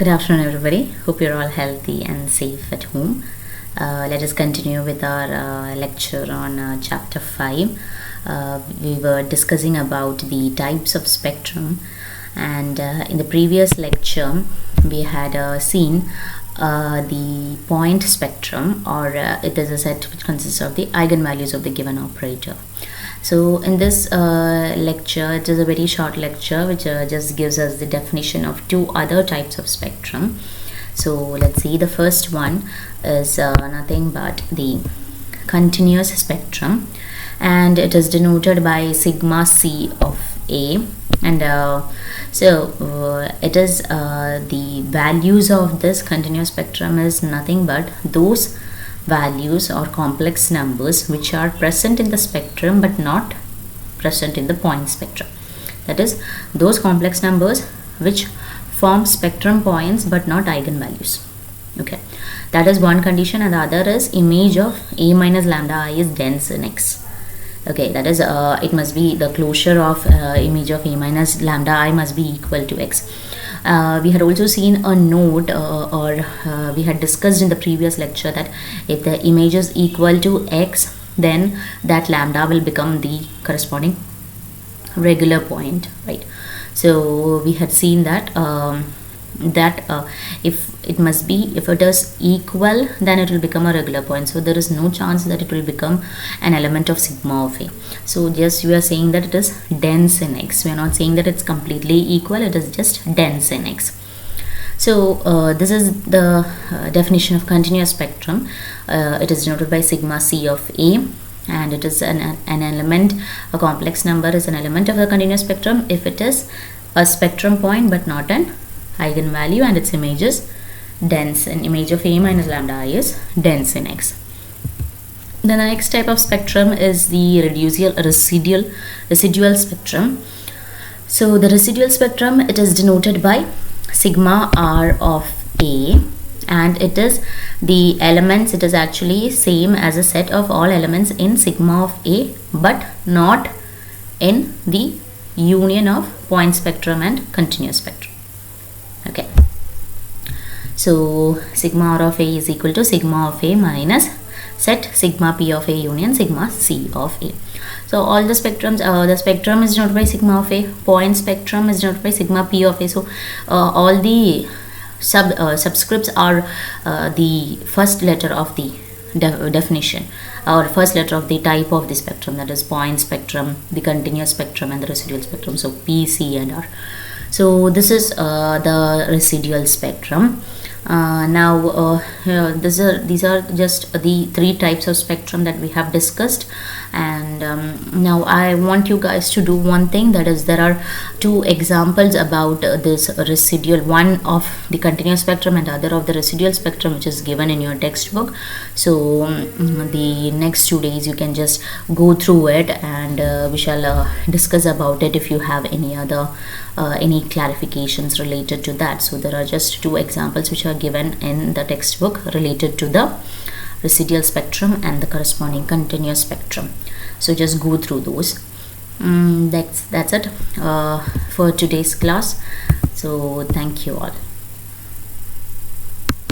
Good afternoon, everybody. Hope you're all healthy and safe at home. Let us continue with our lecture on chapter 5. We were discussing about the types of spectrum, and in the previous lecture, we had seen the point spectrum, or it is a set which consists of the eigenvalues of the given operator. So in this lecture, it is a very short lecture which just gives us the definition of two other types of spectrum. So let's see, the first one is nothing but the continuous spectrum, and it is denoted by sigma c of A, and it is the values of this continuous spectrum is nothing but those values or complex numbers which are present in the spectrum but not present in the point spectrum. That is, those complex numbers which form spectrum points but not eigenvalues. Okay, that is one condition, and the other is image of A minus lambda I is dense in X. Okay, that is it must be the closure of image of A minus lambda I must be equal to X. We had also seen a note we had discussed in the previous lecture that if the image is equal to X, then that lambda will become the corresponding regular point, right? So we had seen that if it is equal, then it will become a regular point. So there is no chance that it will become an element of sigma of A. So just we are saying that it is dense in X. We are not saying that it's completely equal, it is just dense in X. So this is the definition of continuous spectrum. It is denoted by sigma c of A, and it is an element, a complex number is an element of the continuous spectrum if it is a spectrum point but not an eigenvalue, and its image is dense, and image of A minus lambda I is dense in X. Then the next type of spectrum is the residual spectrum. So the residual spectrum, it is denoted by sigma r of A, and it is the elements, it is actually same as a set of all elements in sigma of A but not in the union of point spectrum and continuous spectrum. Okay, so sigma r of A is equal to sigma of A minus set sigma p of A union sigma c of A. So all the spectrums, the spectrum is denoted by sigma of A, point spectrum is denoted by sigma p of A. So all the subscripts are the first letter of the definition, or first letter of the type of the spectrum, that is point spectrum, the continuous spectrum, and the residual spectrum. So P, C and R. So this is the residual spectrum. These are just the three types of spectrum that we have discussed, and now I want you guys to do one thing, that is there are two examples about this residual, one of the continuous spectrum and other of the residual spectrum, which is given in your textbook. So the next 2 days you can just go through it, and we shall discuss about it if you have any other any clarifications related to that. So there are just two examples which are given in the textbook related to the residual spectrum and the corresponding continuous spectrum. So just go through those. That's it for today's class. So thank you all.